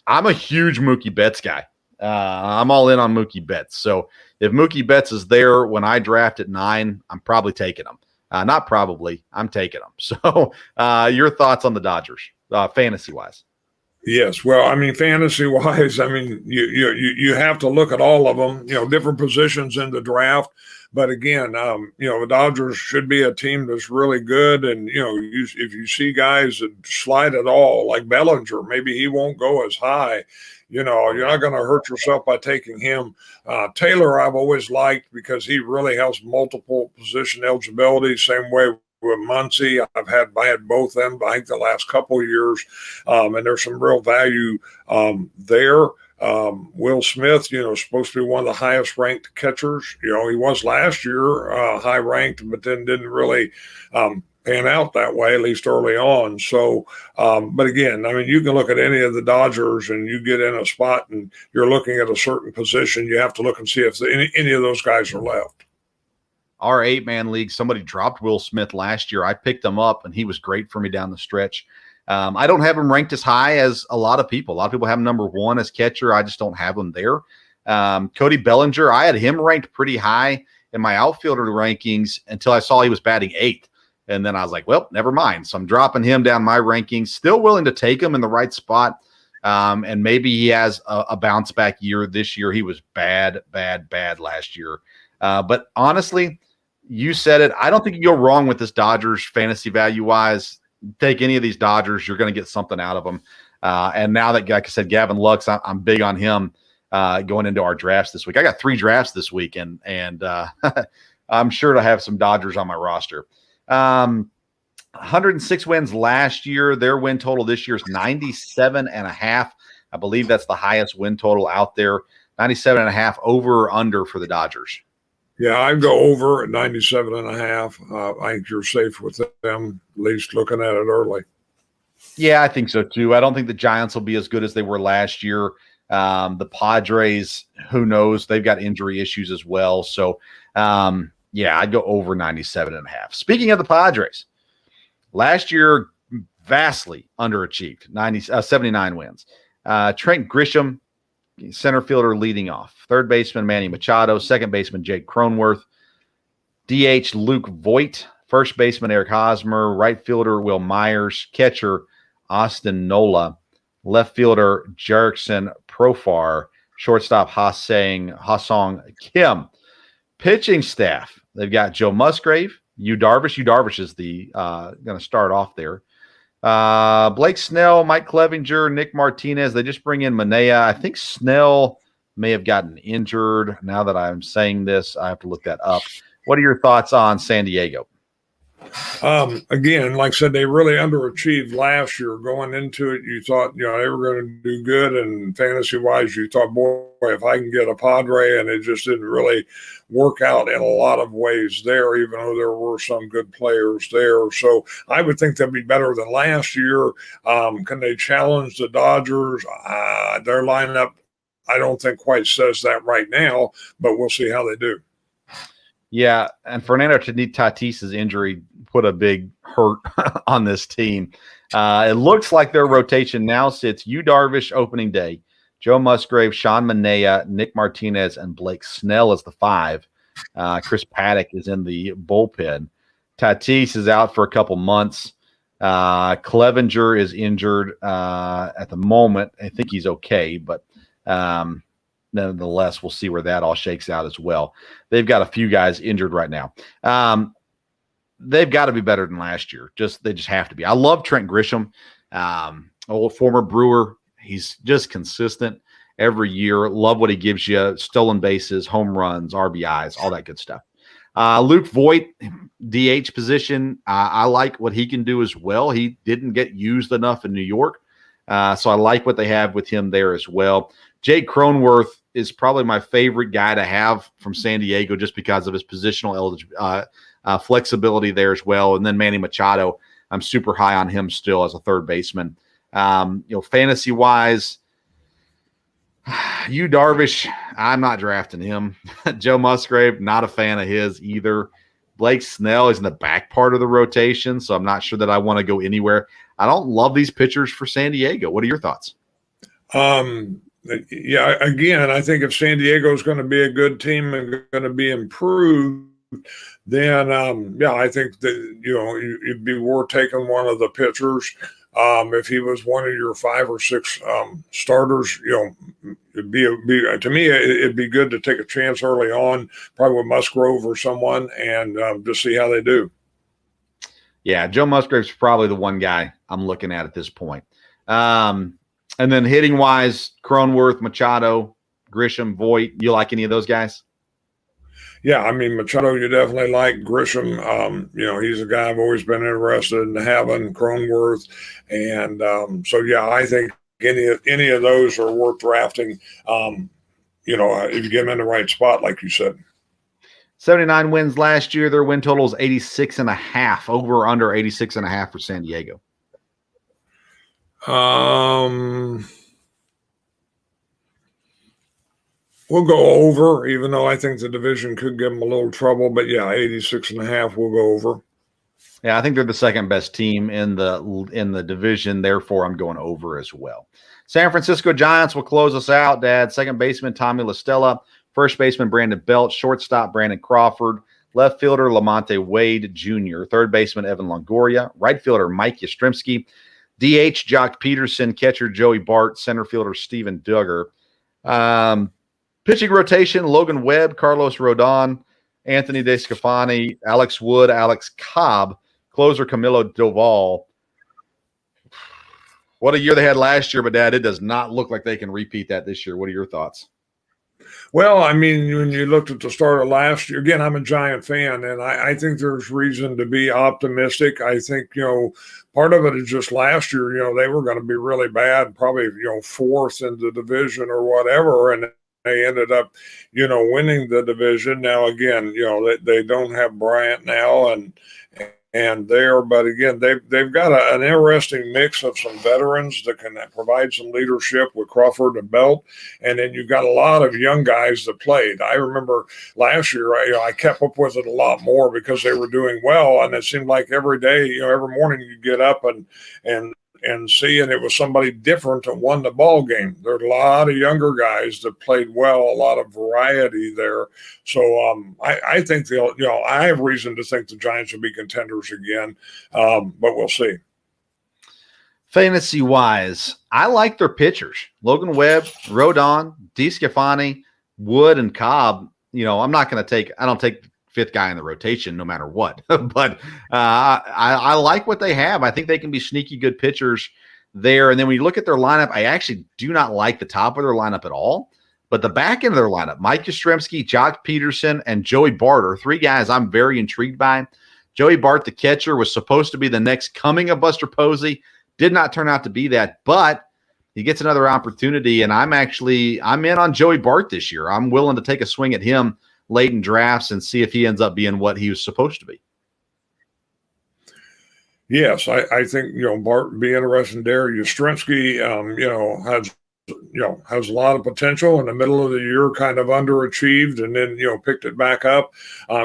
I'm a huge Mookie Betts guy. I'm all in on Mookie Betts. So if Mookie Betts is there when I draft at 9, I'm probably taking him. Not probably, I'm taking him. So your thoughts on the Dodgers, fantasy-wise? Yes. Well, I mean, fantasy-wise, I mean, you have to look at all of them, different positions in the draft. But again, the Dodgers should be a team that's really good. And, if you see guys that slide at all, like Bellinger, maybe he won't go as high. You're not going to hurt yourself by taking him. Taylor, I've always liked because he really has multiple position eligibility, same way with Muncy. I had both of them, I think, the last couple of years. And there's some real value there. Will Smith, supposed to be one of the highest ranked catchers. He was last year high ranked, but then didn't really pan out that way, at least early on. So, but again, I mean, you can look at any of the Dodgers and you get in a spot and you're looking at a certain position. You have to look and see if any of those guys are left. Our 8-man league, somebody dropped Will Smith last year. I picked him up, and he was great for me down the stretch. I don't have him ranked as high as a lot of people. A lot of people have him number 1 as catcher. I just don't have him there. Cody Bellinger, I had him ranked pretty high in my outfielder rankings until I saw he was batting 8th. And then I was like, well, never mind. So I'm dropping him down my rankings. Still willing to take him in the right spot. And maybe he has a bounce back year this year. He was bad last year. But honestly, you said it. I don't think you go wrong with this Dodgers fantasy value wise. Take any of these Dodgers, you're going to get something out of them. And now that, like I said, Gavin Lux, I'm big on him going into our drafts this week. I got 3 drafts this week, and I'm sure to have some Dodgers on my roster. 106 wins last year. Their win total this year is 97.5. I believe that's the highest win total out there. 97.5 over or under for the Dodgers. Yeah, I'd go over at 97.5. I think you're safe with them, at least looking at it early. Yeah, I think so too. I don't think the Giants will be as good as they were last year. The Padres, who knows? They've got injury issues as well. So, yeah, I'd go over 97.5. Speaking of the Padres, last year vastly underachieved, 79 wins. Trent Grisham, center fielder leading off. Third baseman Manny Machado. Second baseman Jake Cronenworth. DH Luke Voigt. First baseman Eric Hosmer. Right fielder Will Myers. Catcher Austin Nola. Left fielder Jerickson Profar. Shortstop Ha-Song Kim. Pitching staff, they've got Joe Musgrave, Yu Darvish. Yu Darvish is the going to start off there. Blake Snell, Mike Clevinger, Nick Martinez. They just bring in Manea. I think Snell may have gotten injured. Now that I'm saying this, I have to look that up. What are your thoughts on San Diego? Again, like I said, they really underachieved last year. Going into it, you thought, they were going to do good, and fantasy-wise, you thought, boy, if I can get a Padre, and it just didn't really work out in a lot of ways there, even though there were some good players there. So I would think they'll be better than last year. Can they challenge the Dodgers? Their lineup, I don't think quite says that right now, but we'll see how they do. Yeah, and Fernando Tatis's injury put a big hurt on this team. It looks like their rotation now sits Yu Darvish opening day, Joe Musgrave, Sean Manea, Nick Martinez, and Blake Snell as the 5. Chris Paddock is in the bullpen. Tatis is out for a couple months. Clevenger is injured at the moment. I think he's okay, but nonetheless, we'll see where that all shakes out as well. They've got a few guys injured right now. They've got to be better than last year. They just have to be. I love Trent Grisham, old former Brewer. He's just consistent every year. Love what he gives you: stolen bases, home runs, RBIs, all that good stuff. Luke Voigt, DH position. I like what he can do as well. He didn't get used enough in New York, so I like what they have with him there as well. Jake Cronenworth is probably my favorite guy to have from San Diego just because of his positional flexibility there as well. And then Manny Machado, I'm super high on him still as a third baseman. Fantasy wise, Yu Darvish, I'm not drafting him. Joe Musgrave, not a fan of his either. Blake Snell is in the back part of the rotation, so I'm not sure that I want to go anywhere. I don't love these pitchers for San Diego. What are your thoughts? Yeah, again, I think if San Diego is going to be a good team and going to be improved, then I think that it'd be worth taking one of the pitchers. If he was one of your 5 or 6 starters, it'd be to me it'd be good to take a chance early on, probably with Musgrove or someone, and just see how they do. Yeah, Joe Musgrave's probably the one guy I'm looking at this point. And then hitting wise, Cronenworth, Machado, Grisham, Voigt. You like any of those guys? Yeah, I mean, Machado, you definitely like. Grisham, he's a guy I've always been interested in having. Cronenworth, and so yeah, I think any of those are worth drafting. If you get them in the right spot, like you said. 79 wins last year. Their win total is 86.5. Over or under 86.5 for San Diego. We'll go over, even though I think the division could give them a little trouble. But yeah, 86.5, we'll go over. Yeah, I think they're the second best team in the division. Therefore, I'm going over as well. San Francisco Giants will close us out, Dad. Second baseman, Tommy La Stella. First baseman, Brandon Belt. Shortstop, Brandon Crawford. Left fielder, Lamonte Wade Jr. Third baseman, Evan Longoria. Right fielder, Mike Yastrzemski. DH, Jock Peterson. Catcher, Joey Bart. Center fielder, Steven Duggar. Pitching rotation, Logan Webb, Carlos Rodon, Anthony DeSclafani, Alex Wood, Alex Cobb. Closer, Camilo Doval. What a year they had last year, but Dad, it does not look like they can repeat that this year. What are your thoughts? Well, I mean, when you looked at the start of last year, again, I'm a Giant fan, and I think there's reason to be optimistic. I think, part of it is just last year, they were going to be really bad, probably, 4th in the division or whatever, and they ended up, winning the division. Now, again, they don't have Bryant now, but again, they've got an interesting mix of some veterans that can provide some leadership with Crawford and Belt, and then you've got a lot of young guys that played. I remember last year, I kept up with it a lot more because they were doing well, and it seemed like every day, every morning you get up and see, and it was somebody different that won the ball game. There are a lot of younger guys that played well, a lot of variety there. So I think I have reason to think the Giants will be contenders again, but we'll see. Fantasy wise, I like their pitchers: Logan Webb, Rodon, DeSclafani, Wood, and Cobb. I'm not going to take. I don't take 5th guy in the rotation no matter what. But I like what they have. I think they can be sneaky good pitchers there. And then when you look at their lineup, I actually do not like the top of their lineup at all. But the back end of their lineup, Mike Yastrzemski, Jock Peterson, and Joey Bart are 3 guys I'm very intrigued by. Joey Bart, the catcher, was supposed to be the next coming of Buster Posey. Did not turn out to be that, but he gets another opportunity. And I'm in on Joey Bart this year. I'm willing to take a swing at him late in drafts and see if he ends up being what he was supposed to be. Yes, I think Bart would be interesting there. Yastrzemski, has a lot of potential. In the middle of the year, kind of underachieved, and then picked it back up.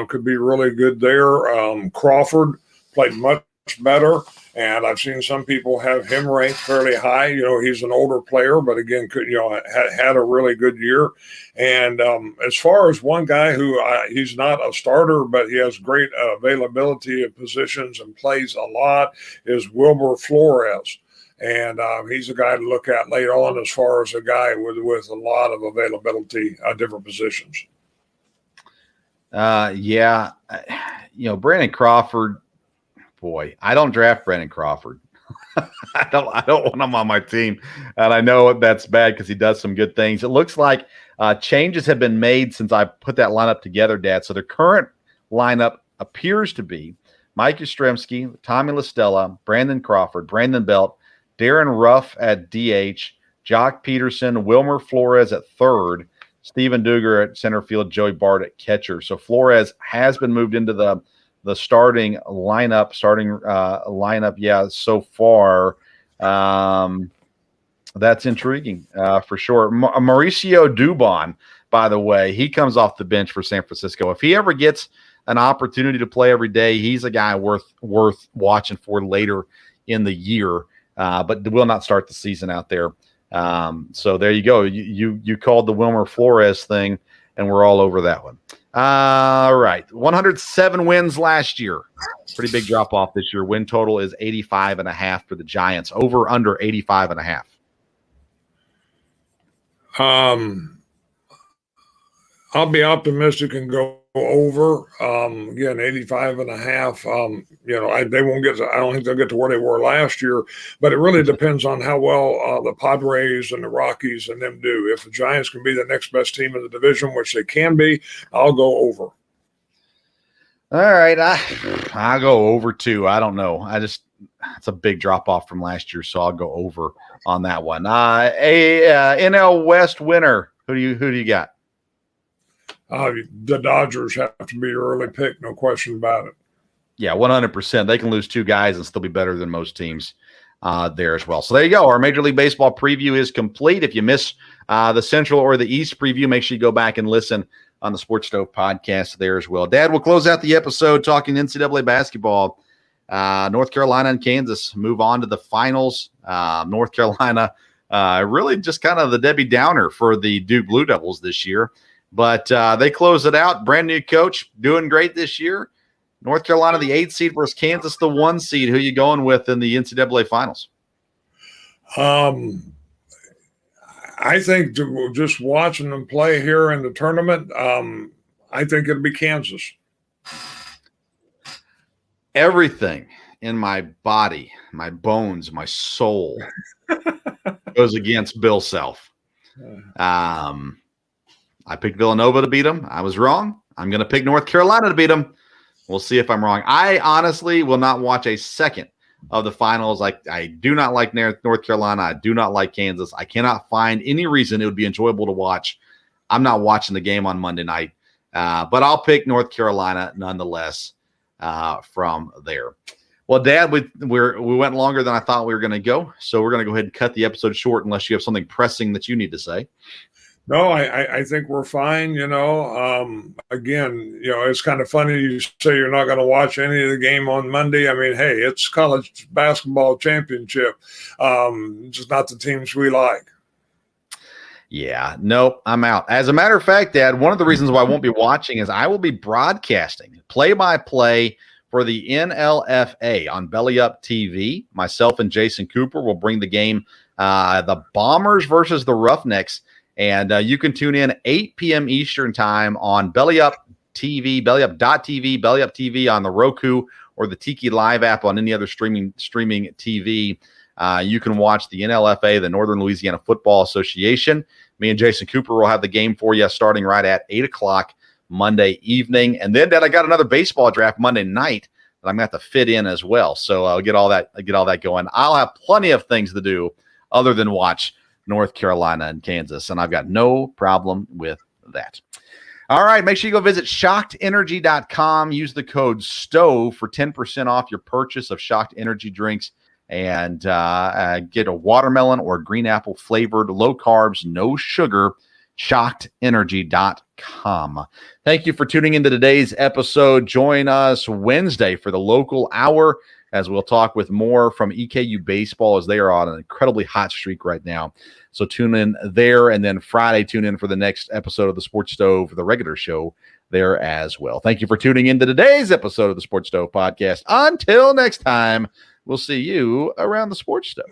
Could be really good there. Crawford played much better. And I've seen some people have him ranked fairly high. You know, he's an older player, but again, had a really good year. And as far as one guy who he's not a starter, but he has great availability of positions and plays a lot, is Wilmer Flores. And he's a guy to look at later on as far as a guy with a lot of availability at different positions. Yeah. Brandon Crawford, boy, I don't draft Brandon Crawford. I don't want him on my team. And I know that's bad because he does some good things. It looks like changes have been made since I put that lineup together, Dad. So the current lineup appears to be Mike Yastrzemski, Tommy LaStella, Brandon Crawford, Brandon Belt, Darren Ruff at DH, Jock Peterson, Wilmer Flores at third, Steven Duger at center field, Joey Bart at catcher. So Flores has been moved into the starting lineup, so far. That's intriguing for sure. Mauricio Dubon, by the way, he comes off the bench for San Francisco. If he ever gets an opportunity to play every day, he's a guy worth watching for later in the year, but will not start the season out there. So there you go. You called the Wilmer Flores thing, and we're all over that one. All right. 107 wins last year. Pretty big drop off this year. Win total is 85.5 for the Giants. Over under 85.5. I'll be optimistic and go over. Again, 85.5. They won't get to, I don't think they'll get to where they were last year, but it really depends on how well the Padres and the Rockies and them do. If the Giants can be the next best team in the division, which they can be, I'll go over. All right. I'll go over too. I don't know. It's a big drop off from last year, so I'll go over on that one. NL West winner. Who do you got? The Dodgers have to be your early pick, no question about it. Yeah, 100%. They can lose two guys and still be better than most teams there as well. So there you go. Our Major League Baseball preview is complete. If you miss the Central or the East preview, make sure you go back and listen on the Sports Stove podcast there as well. Dad, we'll close out the episode talking NCAA basketball. North Carolina and Kansas move on to the finals. North Carolina really just kind of the Debbie Downer for the Duke Blue Devils this year. But they close it out. Brand new coach, doing great this year. North Carolina, the 8 seed versus Kansas, the 1 seed. Who are you going with in the NCAA finals? I think just watching them play here in the tournament, I think it'll be Kansas. Everything in my body, my bones, my soul goes against Bill Self. I picked Villanova to beat them. I was wrong. I'm going to pick North Carolina to beat them. We'll see if I'm wrong. I honestly will not watch a second of the finals. I do not like North Carolina. I do not like Kansas. I cannot find any reason it would be enjoyable to watch. I'm not watching the game on Monday night, but I'll pick North Carolina nonetheless from there. Well, Dad, we went longer than I thought we were going to go, so we're going to go ahead and cut the episode short unless you have something pressing that you need to say. No, I think we're fine. Again, it's kind of funny you say you're not going to watch any of the game on Monday. I mean, hey, it's college basketball championship. Just not the teams we like. Yeah, nope, I'm out. As a matter of fact, Dad, one of the reasons why I won't be watching is I will be broadcasting play-by-play for the NLFA on Belly Up TV. Myself and Jason Cooper will bring the game, the Bombers versus the Roughnecks. And you can tune in 8 p.m. Eastern time on Belly Up TV, BellyUp.tv, Belly Up TV on the Roku or the Tiki Live app on any other streaming TV. You can watch the NLFA, the Northern Louisiana Football Association. Me and Jason Cooper will have the game for you starting right at 8 o'clock Monday evening. And then, Dad, I got another baseball draft Monday night that I'm going to have to fit in as well. So I'll get all that going. I'll have plenty of things to do other than watch North Carolina and Kansas, and I've got no problem with that. All right, make sure you go visit shockedenergy.com. Use the code STOVE for 10% off your purchase of Shocked Energy drinks and get a watermelon or green apple flavored, low carbs, no sugar, shockedenergy.com. Thank you for tuning into today's episode. Join us Wednesday for the local hour as we'll talk with more from EKU baseball as they are on an incredibly hot streak right now. So tune in there, and then Friday, tune in for the next episode of the Sports Stove, the regular show there as well. Thank you for tuning into today's episode of the Sports Stove podcast. Until next time, we'll see you around the Sports Stove.